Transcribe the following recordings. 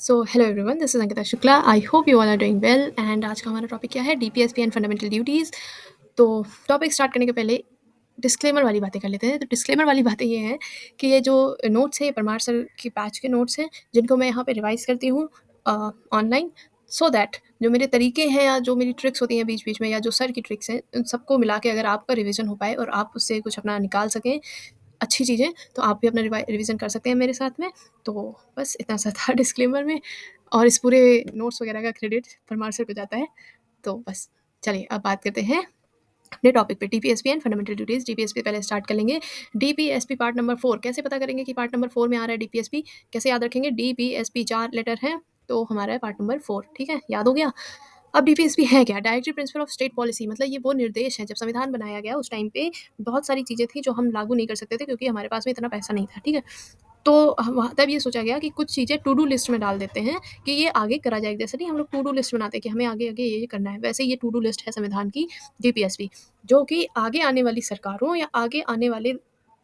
So hello everyone, this is Ankita Shukla. I hope you all are doing well. And आज का हमारा topic क्या है? DPSP and fundamental duties. तो टॉपिक स्टार्ट करने के पहले डिस्क्लेमर वाली बातें कर लेते हैं। तो डिस्क्लेमर वाली बातें ये हैं कि ये जो नोट्स है, ये परमार सर की बैच के नोट्स हैं, जिनको मैं यहाँ पे रिवाइज करती हूँ ऑनलाइन, सो दैट जो मेरे तरीके हैं या जो मेरी ट्रिक्स होती हैं बीच बीच में, या जो सर की ट्रिक्स हैं, उन सबको मिला के अगर आपका रिविजन हो पाए और आप उससे कुछ अपना निकाल सकें अच्छी चीज़ें, तो आप भी अपना रिवीजन कर सकते हैं मेरे साथ में। तो बस इतना सा था डिस्क्लेमर में, और इस पूरे नोट्स वगैरह का क्रेडिट परमार सर को जाता है। तो बस चलिए अब बात करते हैं अपने टॉपिक पे, DPSP and fundamental duties. DPSP पहले स्टार्ट कर लेंगे। डीपीएसपी पार्ट नंबर 4 कैसे पता करेंगे कि पार्ट नंबर 4 में आ रहा है डीपीएसपी? कैसे याद रखेंगे? डीपीएसपी 4 लेटर हैं, तो हमारा है पार्ट नंबर 4। ठीक है, याद हो गया। अब डीपीएसपी है क्या? Directory principle of state policy. मतलब ये वो निर्देश है, जब संविधान बनाया गया उस टाइम पे बहुत सारी चीज़ें थी जो हम लागू नहीं कर सकते थे, क्योंकि हमारे पास में इतना पैसा नहीं था। ठीक है, तो तब ये सोचा गया कि कुछ चीज़ें टू डू लिस्ट में डाल देते हैं कि ये आगे करा जाएगा। जैसे नहीं हम लोग टू डू लिस्ट बनाते हैं कि हमें आगे आगे ये करना है, वैसे ये टू डू लिस्ट है संविधान की डीपीएसपी, जो कि आगे आने वाली सरकारों या आगे आने वाले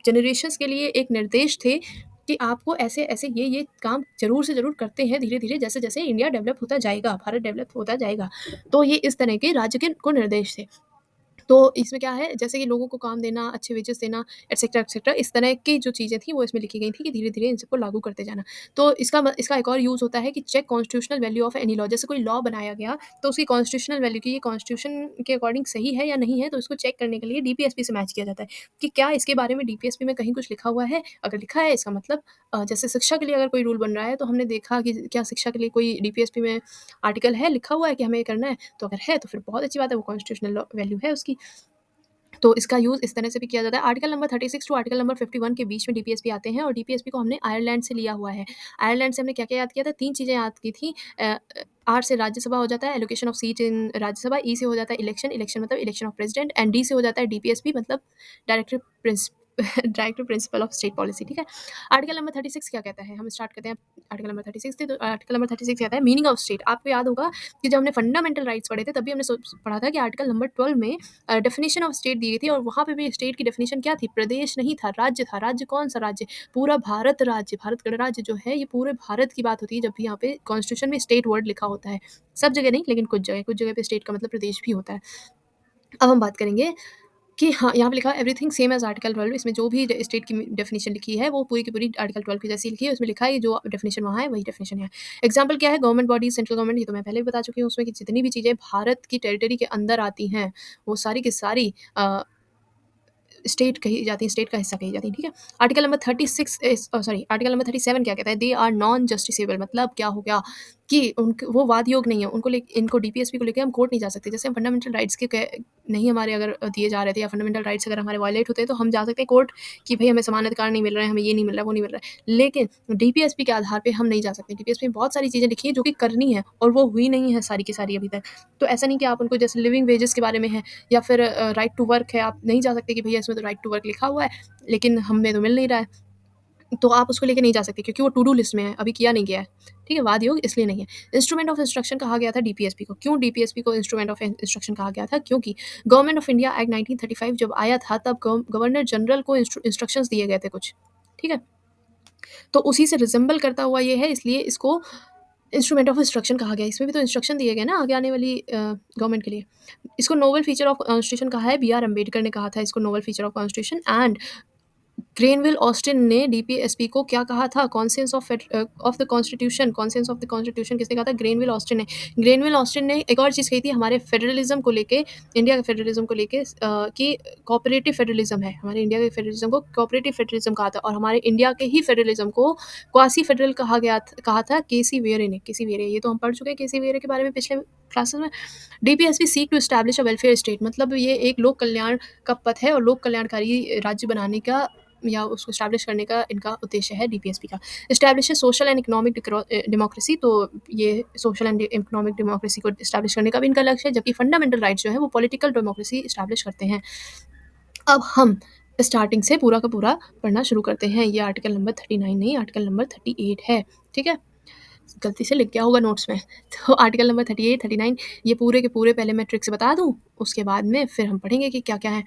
जनरेशन्स के लिए एक निर्देश थे कि आपको ऐसे ऐसे ये काम जरूर से जरूर करते हैं धीरे धीरे, जैसे जैसे इंडिया डेवलप होता जाएगा, भारत डेवलप होता जाएगा। तो ये इस तरह के राज्य के को निर्देश थे। तो इसमें क्या है, जैसे कि लोगों को काम देना, अच्छे वेजेस देना, एटसेट्रा एटसेट्रा, इस तरह की जो चीज़ें थी वो इसमें लिखी गई थी कि धीरे धीरे इन सबको लागू करते जाना। तो इसका एक और यूज़ होता है कि check constitutional value of any law. जैसे कोई लॉ बनाया गया तो उसकी कॉन्स्टिट्यूशनल वैल्यू की, ये कॉन्स्टिट्यूशन के अकॉर्डिंग सही है या नहीं है, तो इसको चेक करने के लिए डीपीएसपी से मैच किया जाता है कि क्या इसके बारे में डीपीएसपी में कहीं कुछ लिखा हुआ है। अगर लिखा है, इसका मतलब जैसे शिक्षा के लिए अगर कोई रूल बन रहा है, तो हमने देखा कि क्या शिक्षा के लिए कोई डीपीएसपी में आर्टिकल है, लिखा हुआ है कि हमें ये करना है। तो अगर है तो फिर बहुत अच्छी बात है, वो कॉन्स्टिट्यूशनल वैल्यू है उसकी। तो इसका यूज़ इस तरह से भी किया जाता है। Article number 36 to article number 51 के बीच में डीपीएसपी आते हैं, और डीपीएसपी को हमने आयरलैंड से लिया हुआ है। आयरलैंड से हमने क्या-क्या याद किया था? 3 चीज़ें याद की थी। आर से राज्यसभा हो जाता है, एलोकेशन ऑफ सीट इन राज्यसभा। ई से हो जाता है इलेक्शन, इलेक्शन मतलब election of president. And D से हो जाता है डीपीएसपी, मतलब director Prince director principle of state policy. ठीक है? आर्टिकल नंबर 36 क्या कहता है? हम स्टार्ट करते हैं। आर्टिकल नंबर 36 थे, तो आर्टिकल नंबर 36 कहता है मीनिंग ऑफ स्टेट। आपको याद होगा कि जब हमने फंडामेंटल राइट्स पढ़े थे, तब भी हमने पढ़ा था कि आर्टिकल नंबर 12 में डेफिनेशन ऑफ स्टेट दी गई थी, और वहाँ पे भी स्टेट की डेफिनेशन क्या थी? प्रदेश नहीं था, राज्य था। राज्य कौन सा राज्य? पूरा भारत राज्य, भारत गणराज्य जो है, ये पूरे भारत की बात होती है जब भी यहाँ पे कॉन्स्टिट्यूशन में स्टेट वर्ड लिखा होता है। सब जगह नहीं, लेकिन कुछ जगह पे स्टेट का मतलब प्रदेश भी होता है। अब हम बात करेंगे कि हाँ, यहाँ पे लिखा है एवरीथिंग सेम एज़ आर्टिकल 12। इसमें जो भी स्टेट की डेफिनेशन लिखी है, वो पूरी की पूरी आर्टिकल 12 की जैसी लिखी है। उसमें लिखा है जो डेफिनेशन वहाँ है, वही डेफिनेशन है। एग्जाम्पल क्या है? गवर्नमेंट बॉडीज, सेंट्रल गवर्नमेंट, ये तो मैं पहले भी बता चुकी हूँ उसमें, कि जितनी भी चीज़ें भारत की टेरिटरी के अंदर आती हैं, वो सारी की सारी स्टेट कही जाती है, स्टेट का हिस्सा कही जाती है। ठीक है? Article number 36 sorry, article number 37 क्या कहता है? They are non justiciable. मतलब क्या हो गया कि वो वाद योग नहीं है, इनको डीपीएसपी को लेके हम कोर्ट नहीं जा सकते। जैसे फंडामेंटल राइट्स के नहीं हमारे अगर दिए जा रहे थे, या फंडामेंटल राइट्स अगर हमारे वायलेट होते हैं, तो हम जा सकते हैं कोर्ट कि भाई हमें समान अधिकार नहीं मिल रहे हैं, हमें ये नहीं मिल रहा है, वो नहीं मिल रहा है। लेकिन डीपीएसपी के आधार पे हम नहीं जा सकते। डीपीएसपी में बहुत सारी चीज़ें लिखी हैं जो कि करनी है, और वो हुई नहीं है सारी की सारी अभी तक। तो ऐसा नहीं कि आप उनको, जैसे लिविंग वेजेस के बारे में है, या फिर राइट टू वर्क है, आप नहीं जा सकते कि भैया इसमें तो राइट टू वर्क लिखा हुआ है, लेकिन हमें तो मिल नहीं रहा है। तो आप उसको लेके नहीं जा सकते, क्योंकि वो टू डू लिस्ट में है, अभी किया नहीं गया है। ठीक है? वाद योग इसलिए नहीं है। इंस्ट्रूमेंट ऑफ इंस्ट्रक्शन कहा गया था डीपीएसपी को। क्यों डीपीएसपी को इंस्ट्रूमेंट ऑफ इंस्ट्रक्शन कहा गया था? क्योंकि गवर्नमेंट ऑफ इंडिया एक्ट 1935 जब आया था, तब गवर्नर जनरल को इंस्ट्रक्शंस दिए गए थे कुछ। ठीक है? तो उसी से रिजेंबल करता हुआ ये है, इसलिए इसको इंस्ट्रूमेंट ऑफ इंस्ट्रक्शन कहा गया। इसमें भी तो इंस्ट्रक्शन दिए गए ना आगे आने वाली गवर्नमेंट के लिए। इसको नोवेल फीचर ऑफ कॉन्स्टिट्यूशन कहा है, बी आर अम्बेडकर ने कहा था इसको novel feature of constitution. And Granville Austin ने डीपीएसपी को क्या कहा था? Conscience of the constitution. Conscience of the constitution किसने कहा था? ग्रेनविल ऑस्टिन ने। ग्रेनविल ऑस्टिन ने एक और चीज़ कही थी हमारे फेडरलिज्म को लेके, इंडिया के फेडरलिज्म को लेके, कि कोऑपरेटिव फेडरलिज्म है। हमारे इंडिया के फेडरलिज्म को कोऑपरेटिव फेडरलिज्म कहा था, और हमारे इंडिया के ही फेडरलिज्म को क्वासी फेडरल कहा था केसी वेरे ने। केसी वेरे, ये तो हम पढ़ चुके हैं केसी वेरे के बारे में पिछले क्लासेस में। DPSP seek to establish a welfare state. मतलब ये एक लोक कल्याण का पथ है, और लोक कल्याणकारी राज्य बनाने का या उसको स्टैब्लिश करने का इनका उद्देश्य है डीपीएसपी का। Establish social and economic democracy. तो ये सोशल एंड इकोनॉमिक डेमोक्रेसी को इस्टैब्लिश करने का भी इनका लक्ष्य है, जबकि फंडामेंटल राइट्स जो है वो पॉलिटिकल डेमोक्रेसी इस्टैब्लिश करते हैं। अब हम स्टार्टिंग से पूरा का पूरा पढ़ना शुरू करते हैं। ये आर्टिकल नंबर 39 नहीं, आर्टिकल नंबर 38 है। ठीक है? गलती से लिख गया होगा नोट्स में। तो आर्टिकल नंबर 38, 39, ये पूरे के पूरे पहले मैं ट्रिक से बता दूँ, उसके बाद में फिर हम पढ़ेंगे कि क्या-क्या है।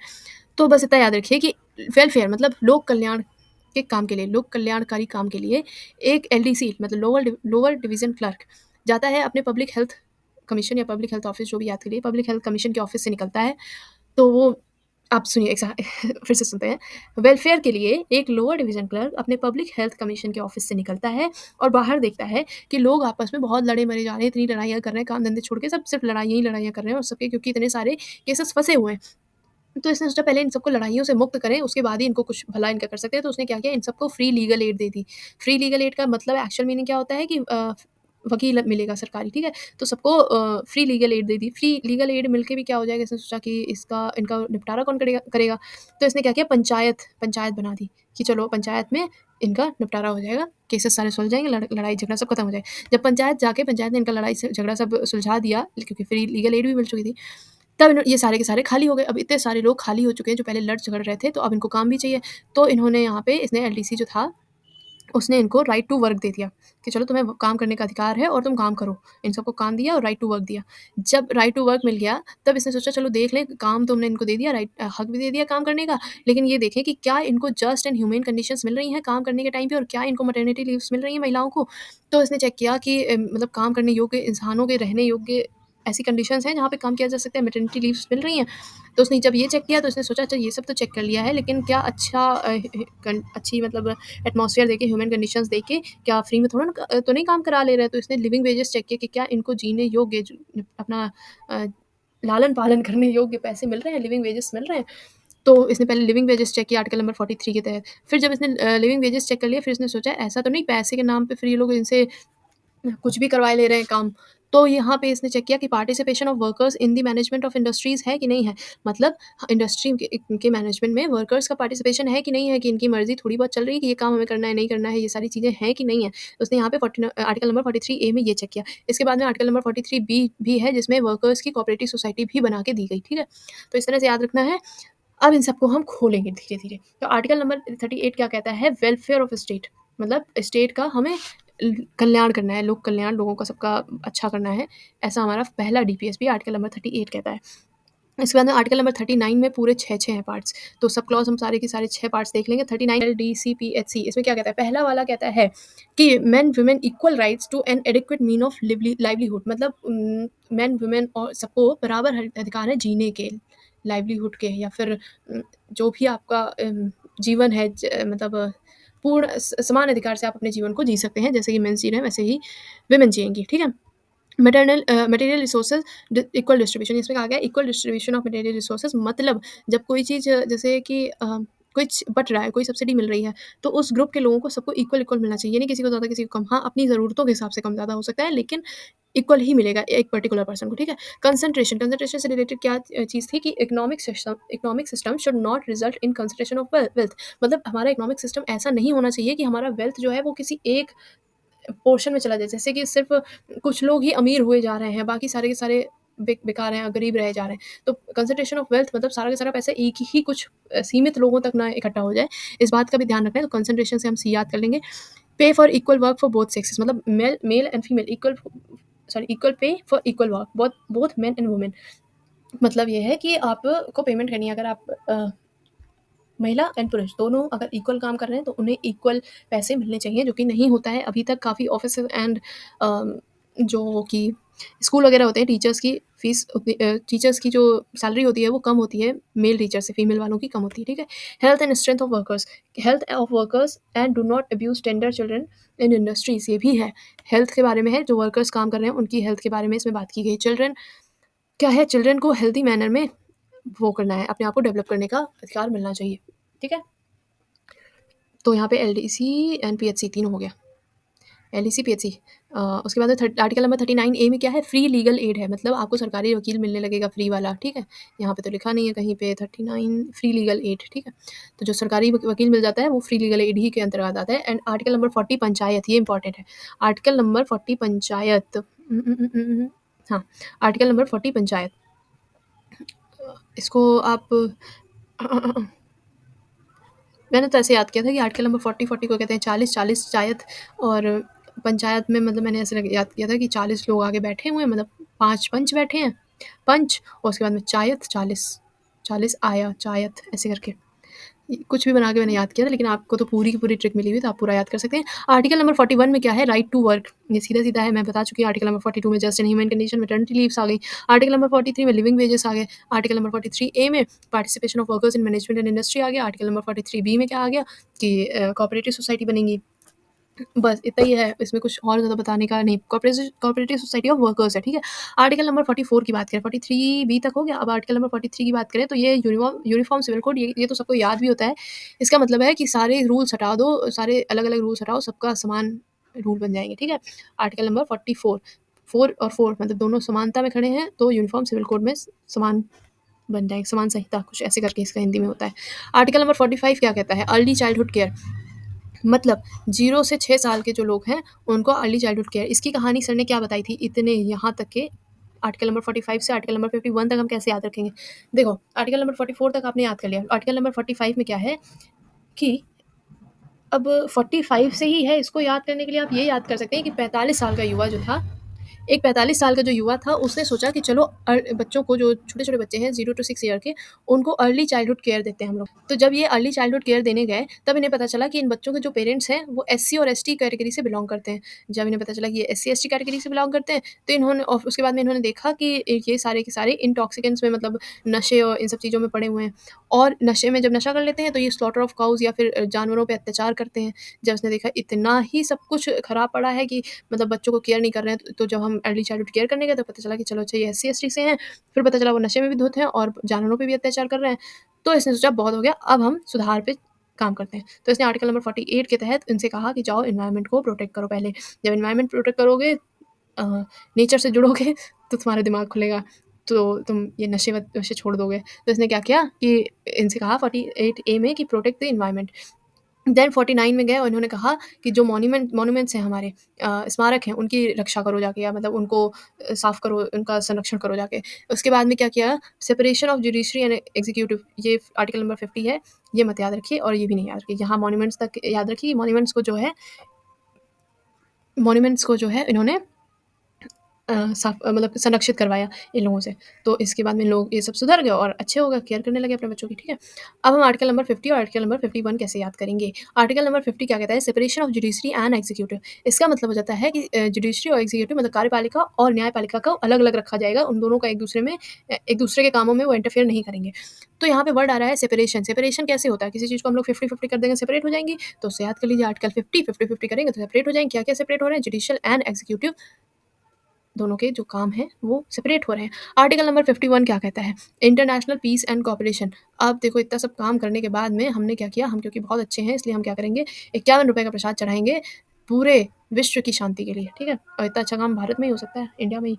तो बस इतना याद रखिए कि वेलफेयर मतलब लोक कल्याण के काम के लिए, लोक कल्याणकारी काम के लिए एक एलडीसी मतलब लोअर डिवीज़न क्लर्क जाता है अपने पब्लिक हेल्थ कमीशन या पब्लिक हेल्थ ऑफिस जो भी याद करिए, पब्लिक हेल्थ कमीशन के ऑफिस से निकलता है। तो वो आप सुनिए फिर से सुनते हैं। वेलफेयर के लिए एक लोअर डिवीज़न क्लर्क अपने पब्लिक हेल्थ कमीशन के ऑफिस से निकलता है और बाहर देखता है कि लोग आपस में बहुत लड़े मरे जा रहे हैं, इतनी लड़ाइयाँ कर रहे हैं, काम-धंधे छोड़ के सब सिर्फ़ लड़ाइयाँ ही लड़ाइयाँ कर रहे हैं और सबके क्योंकि इतने सारे केसेस फँसे हुए हैं। तो इसने सोचा पहले इन सबको लड़ाइयों से मुक्त करें, उसके बाद ही इनको कुछ भला इनका कर सकते हैं। तो उसने क्या किया, इन सबको फ्री लीगल एड दे दी। फ्री लीगल एड का मतलब एक्चुअल मीनिंग क्या होता है कि वकील मिलेगा सरकारी, ठीक है? तो सबको फ्री लीगल एड दे दी। फ्री लीगल एड मिलके भी क्या हो जाएगा, इसने सोचा कि इनका निपटारा कौन करेगा करेगा? तो इसने क्या किया, पंचायत पंचायत बना दी कि चलो पंचायत में इनका निपटारा हो जाएगा, केसेस सारे सुलझ जाएँगे, लड़ाई झगड़ा सब खत्म हो जाएगा। जब पंचायत ने इनका लड़ाई से झगड़ा सब सुलझा दिया क्योंकि फ्री लीगल एड भी मिल चुकी थी। तब ये सारे के सारे खाली हो गए। अब इतने सारे लोग खाली हो चुके हैं जो पहले लड़ झगड़ रहे थे, तो अब इनको काम भी चाहिए। तो इन्होंने यहाँ पे इसने एलडीसी जो था, उसने इनको राइट टू वर्क दे दिया कि चलो तुम्हें काम करने का अधिकार है और तुम काम करो। इन सबको काम दिया और राइट टू वर्क दिया। जब राइट टू वर्क मिल गया, तब इसने सोचा चलो देख लें, काम तो हमने इनको दे दिया, हक भी दे दिया काम करने का, लेकिन ये देखें कि क्या इनको जस्ट एंड ह्यूमेन कंडीशंस मिल रही हैं काम करने के टाइम पे और क्या इनको मैटरनिटी लीव्स मिल रही हैं महिलाओं को। तो इसने चेक किया कि मतलब काम करने योग्य इंसानों के रहने योग्य ऐसी कंडीशंस हैं जहाँ पे काम किया जा सकता है, मैटरनिटी लीव्स मिल रही हैं। तो उसने जब ये चेक किया तो उसने सोचा अच्छा ये सब तो चेक कर लिया है, लेकिन क्या अच्छी मतलब एटमॉस्फेयर देके, ह्यूमन कंडीशंस देके क्या फ्री में थोड़ा ना तो नहीं काम करा ले रहे हैं। तो इसने लिविंग वेजेस चेक किया कि क्या इनको जीने योग्य अपना अ, लालन पालन करने योग्य पैसे मिल रहे हैं, लिविंग वेजेस मिल रहे हैं। तो इसने पहले लिविंग वेजेस चेक किया आर्टिकल नंबर 43 के तहत। फिर जब इसने लिविंग वेजेस चेक कर लिया, फिर इसने सोचा ऐसा तो नहीं पैसे के नाम पे फिर ये लोग इनसे कुछ भी करवाए ले रहे हैं काम। तो यहाँ पे इसने चेक किया कि participation of workers in the management of industries है कि नहीं है। मतलब इंडस्ट्री के मैनेजमेंट में वर्कर्स का पार्टिसिपेशन है कि नहीं है, कि इनकी मर्ज़ी थोड़ी बहुत चल रही है कि ये काम हमें करना है, नहीं करना है, ये सारी चीज़ें हैं कि नहीं है। उसने यहाँ पे आर्टिकल नंबर 43 ए में ये चेक किया। इसके बाद में आर्टिकल नंबर 43 बी भी है जिसमें वर्कर्स की कोऑपरेटिव सोसाइटी भी बना के दी गई, ठीक है? तो इस तरह से याद रखना है। अब इन सबको हम खोलेंगे धीरे-धीरे। तो आर्टिकल नंबर 38 क्या कहता है, वेलफेयर ऑफ स्टेट मतलब स्टेट का हमें कल्याण करना है, लोक कल्याण, लोगों का सबका अच्छा करना है। ऐसा हमारा पहला डीपीएसपी आर्टिकल नंबर 38 कहता है। इसके बाद में आर्टिकल नंबर 39 में पूरे 6-6 हैं पार्ट्स। तो सब क्लॉज़ हम सारे के सारे 6 पार्ट्स देख लेंगे। 39 एलडीसीपीएचसी इसमें क्या कहता है? पहला वाला कहता है कि men women equal rights to an adequate mean of livelihood मतलब मेन वुमेन और सबको बराबर अधिकार है जीने के, लाइवलीहुड के, या फिर जो भी आपका जीवन है मतलब पूर्ण समान अधिकार से आप अपने जीवन को जी सकते हैं। जैसे कि मेंस जी रहे हैं वैसे ही वुमेन जिएँगी, ठीक है? मटेरियल रिसोर्सेज इक्वल डिस्ट्रीब्यूशन, इसमें कहा गया equal distribution of material resources मतलब जब कोई चीज़ जैसे कि कुछ बट रहा है, कोई सब्सिडी मिल रही है, तो उस ग्रुप के लोगों को सबको इक्वल इक्वल मिलना चाहिए, नहीं किसी को ज़्यादा किसी को कम। हाँ, अपनी ज़रूरतों के हिसाब से कम ज़्यादा हो सकता है, लेकिन इक्वल ही मिलेगा एक पर्टिकुलर पर्सन को, ठीक है? कंसंट्रेशन से रिलेटेड क्या चीज़ थी कि economic system should not result in concentration of wealth मतलब हमारा इकोनॉमिक सिस्टम ऐसा नहीं होना चाहिए कि हमारा वेल्थ जो है वो किसी एक पोर्शन में चला जाए। जैसे कि सिर्फ़ कुछ लोग ही अमीर हुए जा रहे हैं, बाकी सारे के सारे बेकार हैं, गरीब रहे जा रहे हैं। तो कंसंट्रेशन ऑफ वेल्थ मतलब सारा का सारा पैसा एक ही कुछ सीमित लोगों तक ना इकट्ठा हो जाए, इस बात का भी ध्यान रखना है। तो कंसंट्रेशन से हम सी याद कर लेंगे। Pay for equal work for both sexes मतलब male and female equal pay for equal work both men and women मतलब ये है कि आपको पेमेंट करनी है अगर आप महिला एंड पुरुष दोनों अगर इक्वल काम कर रहे हैं तो उन्हें इक्वल पैसे मिलने चाहिए, जो कि नहीं होता है अभी तक। काफ़ी ऑफिसेज एंड जो कि स्कूल वगैरह होते हैं, टीचर्स की फीस टीचर्स की जो सैलरी होती है वो कम होती है मेल टीचर से, फीमेल वालों की कम होती है, ठीक है? Health of workers and do not abuse tender children in industries, ये भी है हेल्थ के बारे में है, जो वर्कर्स काम कर रहे हैं उनकी हेल्थ के बारे में इसमें बात की गई। चिल्ड्रन क्या है, चिल्ड्रन को हेल्दी मैनर में वो करना है, अपने आप को डेवलप करने का अधिकार मिलना चाहिए, ठीक है? तो यहाँ पे एलडीसी एंड पीएचसी तीनों हो गया। एलडीसी, पीएचसी उसके बाद में आर्टिकल नंबर 39 ए में क्या है, फ्री लीगल एड है, मतलब आपको सरकारी वकील मिलने लगेगा फ्री वाला, ठीक है? यहाँ पे तो लिखा नहीं है कहीं पे 39 फ्री लीगल एड, ठीक है? तो जो सरकारी वकील मिल जाता है वो फ्री लीगल एड ही के अंतर्गत आता है। एंड आर्टिकल नंबर 40 पंचायत, ये इंपॉर्टेंट है। आर्टिकल नंबर 40 पंचायत हाँ, आर्टिकल नंबर 40 पंचायत इसको आप मैंने तो ऐसे याद किया था कि आर्टिकल नंबर 40 को कहते हैं 40 चायत, और पंचायत में मतलब मैंने ऐसे याद किया था कि 40 लोग आगे बैठे हुए हैं, मतलब 5 पंच बैठे हैं, पंच और उसके बाद में चायत 40 आया चायत ऐसे करके। कुछ भी बना के मैंने याद किया था, लेकिन आपको तो पूरी की पूरी ट्रिक मिली हुई, तो आप पूरा याद कर सकते हैं। आर्टिकल नंबर 41 में क्या है, राइट टू वर्क, ये सीधा-सीधा है, मैं बता चुकी हूँ। आर्टिकल नंबर 42 में just and human condition, maternity leaves आ गई। आर्टिकल नंबर 43 में लिविंग वेजेस आ गए। आर्टिकल नंबर 43 ए में participation of workers in management and industry आ गया। आर्टिकल नंबर 43 बी में क्या आ गया कि कोऑपरेटिव सोसाइटी बनेंगी। बस इतना ही है, इसमें कुछ और ज़्यादा बताने का नहीं। कोऑपरेटिव सोसाइटी ऑफ वर्कर्स है, ठीक है। आर्टिकल नंबर 44 की बात करें, 43 बी तक हो गया। अब आर्टिकल नंबर 43 की बात करें तो ये यूनिफॉर्म सिविल कोड, ये तो सबको याद भी होता है। इसका मतलब है कि सारे रूल्स हटा दो, सारे अलग-अलग रूल्स हटाओ, सबका समान रूल बन जाएँगे, ठीक है। आर्टिकल नंबर 44, 4 और 4 मतलब दोनों समानता में खड़े हैं, तो यूनिफॉर्म सिविल कोड में समान बन जाएँगे, समान संहिता कुछ ऐसे करके इसका हिंदी में होता है। आर्टिकल नंबर 45 क्या कहता है, अर्ली चाइल्डहुड केयर, मतलब 0 से 6 साल के जो लोग हैं, उनको अर्ली चाइल्डहुड केयर, इसकी कहानी सर ने क्या बताई थी, इतने यहाँ तक के आर्टिकल नंबर 45 से आर्टिकल नंबर 51 तक हम कैसे याद रखेंगे? देखो, आर्टिकल नंबर 44 तक आपने याद कर लिया। आर्टिकल नंबर 45 में क्या है कि अब 45 से ही है, इसको याद करने के लिए आप ये याद कर सकते हैं कि 45 साल का युवा जो था, एक 45 साल का जो युवा था, उसने सोचा कि चलो बच्चों को, जो छोटे-छोटे बच्चे हैं 0 टू 6 ईयर के, उनको अर्ली चाइल्डहुड केयर देते हैं हम लोग। तो जब ये अर्ली चाइल्डहुड केयर देने गए, तब इन्हें पता चला कि इन बच्चों के जो पेरेंट्स हैं, वो एससी और एसटी कैटेगरी से बिलॉन्ग करते हैं। जब इन्हें पता चला कि ये एससी, एसटी कैटेगरी से बिलॉन्ग करते हैं, तो इन्होंने, और उसके बाद में इन्होंने देखा कि ये सारे के सारे इंटॉक्सिकेंट्स में, मतलब नशे और इन सब चीज़ों में पड़े हुए हैं। और नशे में जब नशा कर लेते हैं, तो ये स्लॉटर ऑफ काउज़ या फिर जानवरों पे अत्याचार करते हैं। जब उसने देखा इतना ही सब कुछ खराब पड़ा है कि मतलब बच्चों को केयर नहीं कर रहे हैं, तो जब हम अर्ली चाइल्डहुड केयर करने गए, तो पता चला कि चलो अच्छा ये एससी एसटी से हैं। फिर पता चला वो नशे में भी धुत हैं और जानवरों पे भी अत्याचार कर रहे हैं। तो इसने सोचा बहुत हो गया, अब हम सुधार पे काम करते हैं। तो इसने आर्टिकल नंबर 48 के तहत इनसे कहा कि जाओ एनवायरनमेंट को प्रोटेक्ट करो पहले। जब एनवायरनमेंट प्रोटेक्ट करोगे, नेचर से जुड़ोगे, तो तुम्हारा दिमाग खुलेगा, तो तुम ये नशे वशे छोड़ दोगे। तो इसने क्या किया कि इनसे कहा 48 ए में कि प्रोटेक्ट द एनवायरनमेंट। देन 49 में गए और इन्होंने कहा कि जो मॉन्यूमेंट्स हैं हमारे, स्मारक हैं, उनकी रक्षा करो जाके, या मतलब उनको साफ़ करो, उनका संरक्षण करो जाके। उसके बाद में क्या किया, separation of judiciary and executive, ये आर्टिकल नंबर 50 है, ये मत याद रखिए और ये भी नहीं याद रखिए। यहाँ मॉन्यूमेंट्स तक याद रखिए, मॉन्यूमेंट्स को जो है इन्होंने मतलब संरक्षित करवाया इन लोगों से। तो इसके बाद में लोग ये सब सुधर गए और अच्छे हो गए, केयर करने लगे अपने बच्चों की, ठीक है। अब हम आर्टिकल नंबर 50 और आर्टिकल नंबर 51 कैसे याद करेंगे? आर्टिकल नंबर 50 क्या कहता है, separation of judiciary and executive. इसका मतलब हो जाता है कि जुडिशरी और एग्जीक्यूटिव, मतलब कार्यपालिका और न्यायपालिका को अलग-अलग रखा जाएगा। उन दोनों का एक दूसरे के कामों में वो इंटरफेयर नहीं करेंगे। तो यहाँ पे वर्ड आ रहा है सेपरेशन। सेपरेशन कैसे होता है? किसी चीज़ को हम लोग 50-50 कर देंगे, सेपरेट हो जाएँगी। तो उससे याद कर लीजिए, आर्टिकल 50, 50-50 करेंगे तो सेपरेट हो जाएँगे। क्या-क्या सेपरेट हो रहे हैं? जुडिशियल एंड एग्जीक्यूटिव, दोनों के जो काम हैं वो सेपरेट हो रहे हैं। आर्टिकल नंबर 51 क्या कहता है? International peace and cooperation. अब देखो, इतना सब काम करने के बाद में हमने क्या किया, हम क्योंकि बहुत अच्छे हैं, इसलिए हम क्या करेंगे, ₹51 का प्रसाद चढ़ाएँगे पूरे विश्व की शांति के लिए, ठीक है? और इतना अच्छा काम भारत में ही हो सकता है, इंडिया में ही।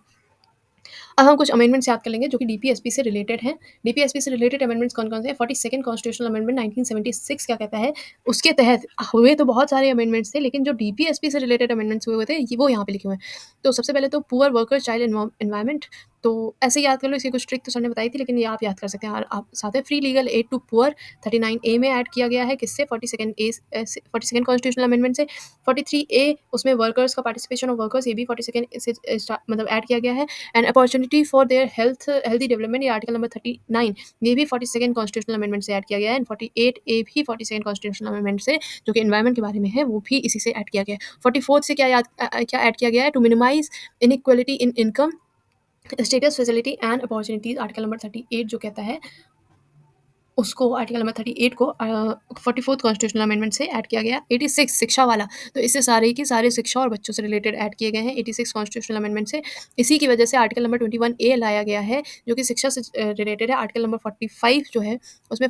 अब हम कुछ अमेंडमेंट्स याद कर लेंगे जो कि डीपीएसपी से रिलेटेड हैं। डीपीएसपी से रिलेटेड अमेंडमेंट्स कौन-कौन से हैं? 42nd कॉन्स्टिट्यूशनल अमेंडमेंट 1976 क्या कहता है? उसके तहत हुए तो बहुत सारे अमेंडमेंट्स थे, लेकिन जो डीपीएसपी से रिलेटेड अमेंडमेंट्स हुए थे, ये वो यहाँ पे लिखे हुए हैं। तो सबसे पहले तो पुअर वर्कर्स चाइल्ड एनवायरनमेंट, तो ऐसे ही याद कर लो, इसकी कुछ ट्रिक तो सर ने बताई थी, लेकिन ये आप याद कर सकते हैं। और आप साथ में free legal aid to poor 39 A में ऐड किया गया है, किससे? 42nd कॉन्स्टिट्यूशनल अमेंडमेंट से। 43 ए, उसमें वर्कर्स का पार्टिसिपेशन ऑफ वर्कर्स, ये भी 42nd से मतलब ऐड किया गया है। And opportunity for their healthy development, ये आर्टिकल नंबर 39, ये भी 42nd कॉन्स्टिट्यूशनल अमेंडमेंट से ऐड किया गया है। एंड 48 ए भी 42nd कॉन्स्टिट्यूशनल अमेंडमेंट से, जो कि एनवायरनमेंट के बारे में है, वो भी इसी से ऐड किया गया है। 44th से क्या ऐड किया गया है? To minimize inequality in income, status, facility and opportunities, article number 38 जो कहता है, उसको आर्टिकल नंबर 38 को 44th कॉन्स्टिट्यूशनल अमेंडमेंट से ऐड किया गया। 86 शिक्षा वाला, तो इससे सारे के सारे शिक्षा और बच्चों से रिलेटेड ऐड किए गए हैं 86 कॉन्स्टिट्यूशनल अमेंडमेंट से। इसी की वजह से आर्टिकल नंबर 21 ए लाया गया है, जो कि शिक्षा से रिलेटेड है। आर्टिकल नंबर 45 जो है, उसमें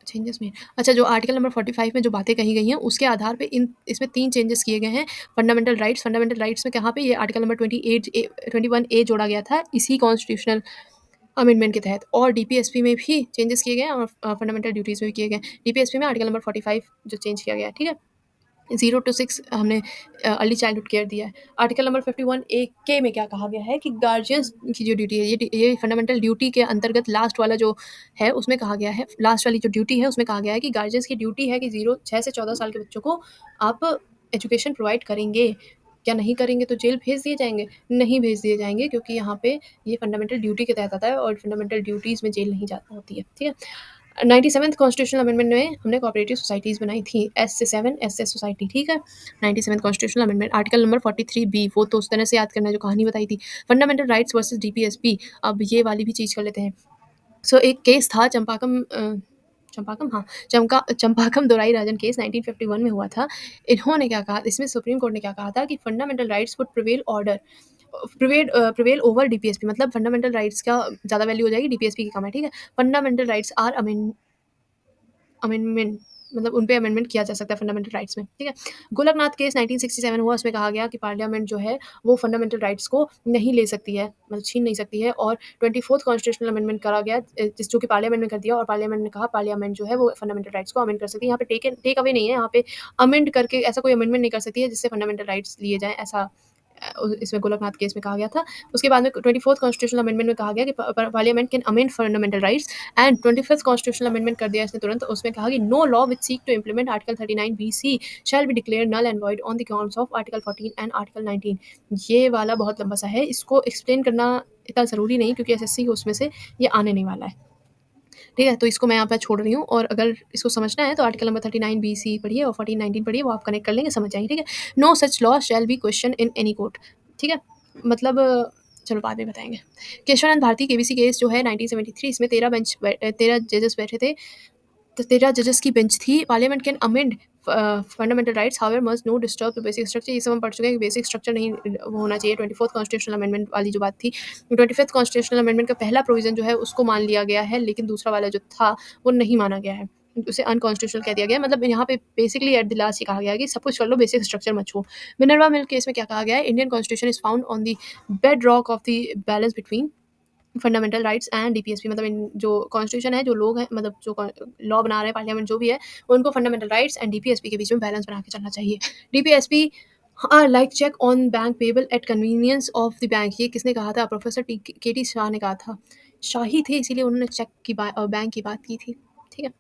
चेंजेस में, अच्छा, जो आर्टिकल नंबर 45 में जो बातें कही गई हैं, उसके आधार पे इन इसमें 3 चेंजेस किए गए हैं। फंडामेंटल राइट्स में कहाँ पे, ये आर्टिकल नंबर 21 ए जोड़ा गया था इसी कॉन्स्टिट्यूशनल अमेंडमेंट के तहत। और डीपीएसपी में भी चेंजेस किए गए हैं और फंडामेंटल ड्यूटीज़ में भी किए गए हैं। डीपीएसपी में आर्टिकल नंबर 45 जो चेंज किया गया है, ठीक है? 0 टू 6 हमने अर्ली चाइल्डहुड केयर दिया है। आर्टिकल नंबर 51 ए के में क्या कहा गया है कि गार्जियंस की जो ड्यूटी है, ये फंडामेंटल ड्यूटी के अंतर्गत लास्ट वाला जो है, उसमें कहा गया है, लास्ट वाली जो ड्यूटी है, उसमें कहा गया है कि गार्जियंस की ड्यूटी है कि 6 से 14 साल के बच्चों को आप एजुकेशन प्रोवाइड करेंगे। क्या नहीं करेंगे तो जेल भेज दिए जाएंगे? नहीं भेज दिए जाएंगे, क्योंकि यहाँ पे ये फंडामेंटल ड्यूटी के तहत आता है और फंडामेंटल ड्यूटीज़ में जेल नहीं जाता होती है, ठीक है। 97th कॉन्स्टिट्यूशनल अमेंडमेंट में हमने कोऑपरेटिव सोसाइटीज़ बनाई थी, एस से 7 एस से सोसाइटी, ठीक है। 97th constitutional amendment article number 43 B, वो तो उस तरह से याद करना है जो कहानी बताई थी। फंडामेंटल राइट्स वर्सेस डीपीएसपी, अब ये वाली भी चीज़ कर लेते हैं। सो एक केस था चंपाकम, हाँ, चंपाकम दोराई राजन केस 1951 में हुआ था। इन्होंने क्या कहा, इसमें सुप्रीम कोर्ट ने क्या कहा था कि fundamental rights would prevail over DPSP, मतलब फंडामेंटल राइट्स का ज़्यादा वैल्यू हो जाएगी, डीपीएसपी की कम है, ठीक है। फंडामेंटल राइट्स आर अमेंडमेंट, मतलब उन पे अमेंडमेंट किया जा सकता है फंडामेंटल राइट्स में, ठीक है। गोलकनाथ केस 1967 हुआ, उसमें कहा गया कि पार्लियामेंट जो है वो फंडामेंटल राइट्स को नहीं ले सकती है, मतलब छीन नहीं सकती है, और 24th कॉन्स्टिट्यूशनल अमेंडमेंट करा गया, जिस जो कि पार्लियामेंट ने कर दिया, और पार्लियामेंट ने कहा पार्लियामेंट जो है वो फंडामेंटल राइट्स को अमेंड कर सकती है। यहाँ पे टेक अवे नहीं है, यहाँ पे अमेंड करके ऐसा कोई अमेंडमेंट नहीं कर सकती है जिससे फंडामेंटल राइट्स लिए जाएँ, ऐसा इसमें गोलकनाथ केस में कहा गया था। उसके बाद में 24th कॉन्स्टिट्यूशनल अमेंडमेंट में कहा गया कि parliament can amend fundamental rights, and 25th constitutional amendment कर दिया इसने तुरंत। उसमें कहा कि no law which seek to implement article 39 BC shall be declare null and void on the grounds of article 14 and article 19। ये वाला बहुत लंबा सा है, इसको एक्सप्लेन करना इतना ज़रूरी नहीं, क्योंकि एसएससी को उसमें से ये आने नहीं वाला है, ठीक है। तो इसको मैं यहाँ पर छोड़ रही हूँ, और अगर इसको समझना है तो आर्टिकल नंबर 39 BC पढ़िए और 14-19 पढ़िए, वो आप कनेक्ट कर लेंगे, समझ जाएंगे, ठीक है। No such law shall be question in any court, ठीक है। मतलब चलो बाद में बताएंगे। केशवानंद भारती केबीसी केस जो है 1973, इसमें 13 जजेस बैठे थे, तो 13 जजेस की बेंच थी। Parliament can amend fundamental rights however must know disturb the basic structure, ये सब हम पढ़ चुके हैं कि बेसिक स्ट्रक्चर नहीं वो होना चाहिए। 24th कॉन्स्टिट्यूशनल अमेंडमेंट वाली जो बात थी, 25th कॉन्स्टिट्यूशनल अमेंडमेंट का पहला प्रोविजन जो है उसको मान लिया गया है, लेकिन दूसरा वाला जो था वो नहीं माना गया है, उसे अनकॉन्स्टिट्यूशनल कह दिया गया है। मतलब यहाँ पे बेसिकली एट द लास्ट ये कहा गया है कि सब कुछ कर लो, बेसिक स्ट्रक्चर मत छुओ। मिनर्वा मिल केस में क्या कहा गया है, Indian constitution is found on the bed rock of the balance between fundamental rights and DPSP, मतलब इन जो कॉन्स्टिट्यूशन है, जो लोग हैं, मतलब जो लॉ बना रहे हैं पार्लियामेंट जो भी है, उनको फंडामेंटल राइट्स एंड डीपीएसपी के बीच में बैलेंस बना के चलना चाहिए। DPSP are like cheque on bank payable at convenience of the bank, ये किसने कहा था, प्रोफेसर के टी शाह ने कहा था। शाही थे इसीलिए उन्होंने चेक की बैंक की बात की थी, ठीक है।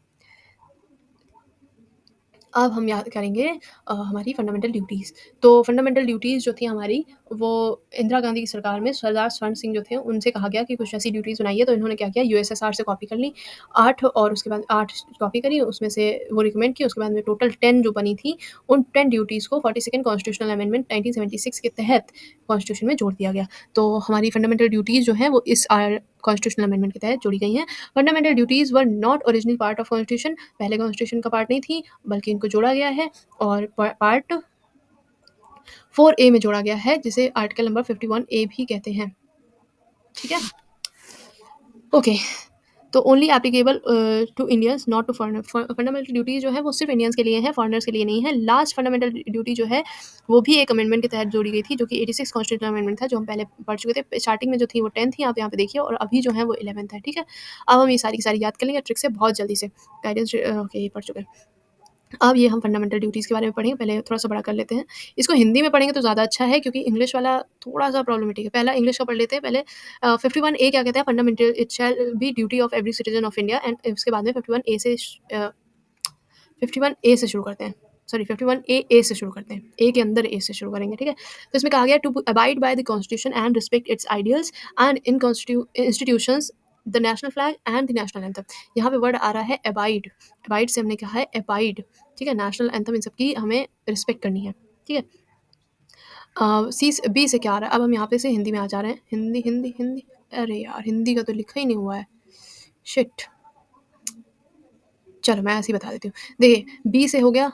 अब हम याद करेंगे हमारी फंडामेंटल ड्यूटीज़। तो फंडामेंटल ड्यूटीज़ जो थी हमारी, वो इंदिरा गांधी की सरकार में सरदार स्वर्ण सिंह जो थे उनसे कहा गया कि कुछ ऐसी ड्यूटीज़ बनाइए, तो इन्होंने क्या किया, यूएसएसआर से कॉपी कर ली 8, और उसके बाद 8 कॉपी करी, उसमें से वो रिकमेंड की, उसके बाद में टोटल 10 जो बनी थी, उन 10 ड्यूटीज़ को 42nd कॉन्स्टिट्यूशनल अमेंडमेंट 1976 के तहत कॉन्स्टिट्यूशन में जोड़ दिया गया। तो हमारी फंडामेंटल ड्यूटीज़ जो हैं वो इस कॉन्स्टिट्यूशनल अमेंडमेंट के तहत जोड़ी गई हैं। Fundamental duties were not original part of constitution, पहले कॉन्स्टिट्यूशन का पार्ट नहीं थी, बल्कि इनको जोड़ा गया है, और पार्ट 4A में जोड़ा गया है, जिसे आर्टिकल नंबर 51A भी कहते हैं, ठीक है। ओके, तो only applicable to Indians not to foreigner. Fundamental duty जो है वो सिर्फ इंडियंस के लिए है, फॉरेनर्स के लिए नहीं है। लास्ट फंडामेंटल ड्यूटी जो है वो भी एक अमेंडमेंट के तहत जोड़ी गई थी, जो कि 86 कॉन्स्टिट्यूशनल अमेंडमेंट था, जो हम पहले पढ़ चुके थे। स्टार्टिंग में जो थी वो 10 थी, आप यहाँ पे देखिए, और अभी जो है वो 11th है, ठीक है। अब हम ये सारी की सारी याद कर लेंगे ट्रिक से, बहुत जल्दी से। गाइडेंस ओके, ये पढ़ चुके हैं। अब ये हम फंडामेंटल ड्यूटीज़ के बारे में पढ़ेंगे, पहले थोड़ा-सा बड़ा कर लेते हैं। इसको हिंदी में पढ़ेंगे तो ज़्यादा अच्छा है, क्योंकि इंग्लिश वाला थोड़ा-सा प्रॉब्लमेटिक है। पहला इंग्लिश का पढ़ लेते हैं पहले। 51A क्या कहता है, fundamental it shall be duty of every citizen of India, and उसके बाद में 51A से शुरू करते हैं। सॉरी, 51A से शुरू करते हैं। ए के अंदर ए से शुरू करेंगे, ठीक है। तो इसमें कहा गया to abide by the constitution and respect its ideals and in institutions, the national flag and the national anthem. यहाँ पे वर्ड आ रहा है अबाइड, अबाइड से हमने कहा है अबाइड, ठीक है। नेशनल एंथम इन सबकी हमें रिस्पेक्ट करनी है, ठीक है। सी बी से क्या आ रहा है, अब हम यहाँ पे से हिंदी में आ जा रहे हैं। हिंदी हिंदी हिंदी, अरे यार हिंदी का तो लिखा ही नहीं हुआ है, शिट। चलो मैं ऐसे ही बता देती हूँ। देखिए, बी से हो गया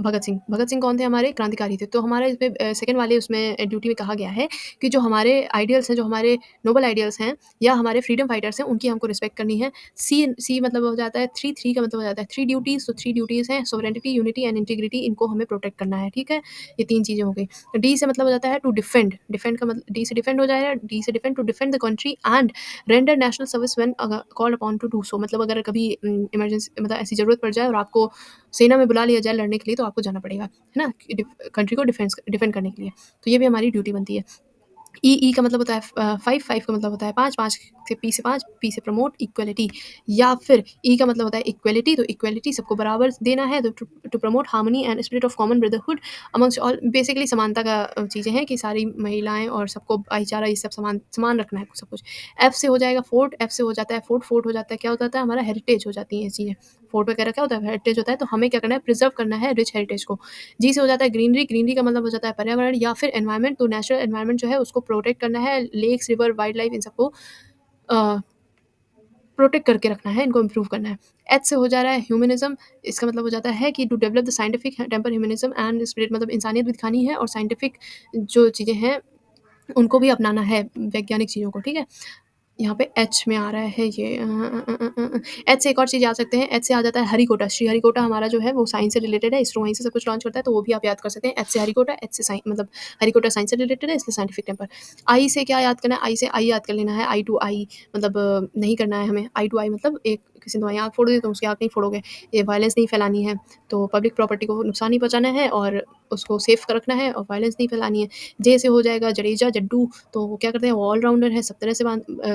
भगत सिंह। भगत सिंह कौन थे, हमारे क्रांतिकारी थे। तो हमारा इसमें सेकंड वाले उसमें ड्यूटी में कहा गया है कि जो हमारे आइडियल्स हैं, जो हमारे नोबल आइडियल्स हैं, या हमारे फ्रीडम फाइटर्स हैं, उनकी हमको रिस्पेक्ट करनी है। सी मतलब हो जाता है थ्री का मतलब हो जाता है 3 ड्यूटीज़। तो 3 ड्यूटीज़ हैं, सोवरेनिटी, यूनिटी एंड इंटीग्रिटी, इनको हमें प्रोटेक्ट करना है, ठीक है। ये 3 चीज़ें हो गई। डी से मतलब हो जाता है टू डिफेंड, डिफेंड का मतलब डी से डिफेंड हो जाएगा। डी से defend, to defend the country and render national service when called upon to do so, मतलब अगर कभी इमरजेंसी, मतलब ऐसी ज़रूरत पड़ जाए और आपको सेना में बुला लिया जाए लड़ने के लिए, तो आपको जाना पड़ेगा, है ना, कंट्री को डिफेंड करने के लिए। तो ये भी हमारी ड्यूटी बनती है। ई का मतलब होता है 5, 5 का मतलब होता है 5, 5 से पी से 5, पी से प्रमोट इक्वलिटी, या फिर ई का मतलब होता है इक्वलिटी, तो इक्वलिटी सबको बराबर देना है, तो to promote harmony and spirit of common brotherhood amongst all, basically समानता का चीज़ें हैं कि सारी महिलाएं और सबको भाईचारा ये सब समान समान रखना है सब कुछ। एफ से हो जाएगा फोर्ट, एफ से हो जाता है फोर्ट, फोर्ट हो जाता है क्या हो जाता है हमारा हेरिटेज हो जाती है ये चीज़ें। फोर्ट वगैरह क्या होता है हेरिटेज होता है, तो हमें क्या करना है प्रिजर्व करना है रिच हेरिटेज को। जी से हो जाता है ग्रीनरी, ग्रीनरी का मतलब हो जाता है पर्यावरण या फिर एनवायरनमेंट, तो नेचुरल एनवायरनमेंट जो है उसको प्रोटेक्ट करना है, लेक्स रिवर वाइल्ड लाइफ इन सबको प्रोटेक्ट करके रखना है, इनको इम्प्रूव करना है। एच से हो जा रहा है ह्यूमनिज्म, इसका मतलब हो जाता है कि to develop the scientific temper humanism and spirit, मतलब इंसानियत भी दिखानी है और साइंटिफिक जो चीज़ें हैं उनको भी अपनाना है, वैज्ञानिक चीज़ों को, ठीक है। यहाँ पे एच में आ रहा है ये एच से एक और चीज़ याद सकते हैं, एच से आ जाता है हरिकोटा। श्री हरिकोटा हमारा जो है वो साइंस से रिलेटेड है, इसरो वहीं से सब कुछ लॉन्च करता है, तो वो भी आप याद कर सकते हैं। एच से हरिकोटा, एच से साइंस, मतलब हरिकोटा साइंस से रिलेटेड है इसलिए साइंटिफिक टेम्पर। आई से क्या याद करना है, आई से आई याद कर लेना है, आई टू आई, मतलब नहीं करना है हमें आई टू आई, मतलब एक किसी ने आँख फोड़ दी तो उसकी आँख नहीं फोड़ोगे, ये वायलेंस नहीं फैलानी है, तो पब्लिक प्रॉपर्टी को नुकसान नहीं पहुँचाना है और उसको सेफ रखना है और वायलेंस नहीं फैलानी है। जे से हो जाएगा जडेजा जड्डू, तो वो क्या करते हैं, वो ऑलराउंडर है, सब तरह से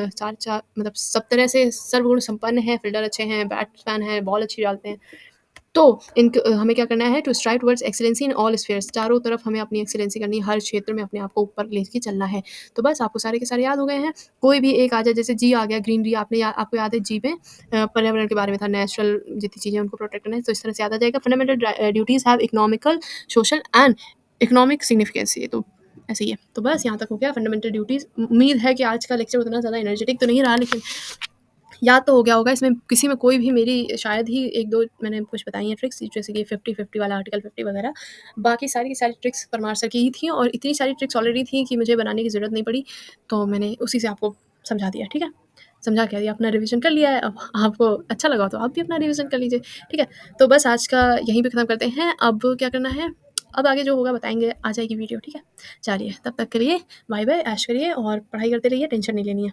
चार चार मतलब सब तरह से सर्वगुण संपन्न है, फील्डर अच्छे हैं, बैट्समैन है, बॉल अच्छी डालते हैं। तो हमें क्या करना है, to strive towards excellency in all spheres, चारों तरफ हमें अपनी एक्सीलेंसी करनी है, हर क्षेत्र में अपने आप को ऊपर लेके चलना है। तो बस आपको सारे के सारे याद हो गए हैं। कोई भी एक आ जाए, जैसे जी आ गया, ग्रीनरी आपको याद है, जी में पर्यावरण के बारे में था, नेचुरल जितनी चीज़ें उनको प्रोटेक्ट करना है, तो इस तरह से याद आ जाएगा। Fundamental duties have economical, social and economic significance, ये तो ऐसे ही है। तो बस यहाँ तक हो गया फंडामेंटल ड्यूटीज़। उम्मीद है कि आज का लेक्चर उतना ज़्यादा एनर्जेटिक तो नहीं रहा, लेकिन याद तो हो गया होगा। इसमें किसी में कोई भी मेरी शायद ही 1-2 मैंने कुछ बताई हैं ट्रिक्स, जैसे कि 50-50 वाला, आर्टिकल 50 वगैरह। बाकी सारी की सारी ट्रिक्स परमार सर की ही थी और इतनी सारी ट्रिक्स ऑलरेडी थी कि मुझे बनाने की ज़रूरत नहीं पड़ी, तो मैंने उसी से आपको समझा दिया, ठीक है? समझा क्या दिया, अपना रिवीजन कर लिया है, अब आपको अच्छा लगा तो आप भी अपना रिवीजन कर लीजिए, ठीक है? तो बस आज का यहीं पे ख़त्म करते हैं। अब क्या करना है, अब आगे जो होगा बताएँगे, आ जाएगी वीडियो, ठीक है? चलिए, तब तक के लिए बाय-बाय, ऐश करिए और पढ़ाई करते रहिए, टेंशन नहीं लेनी है।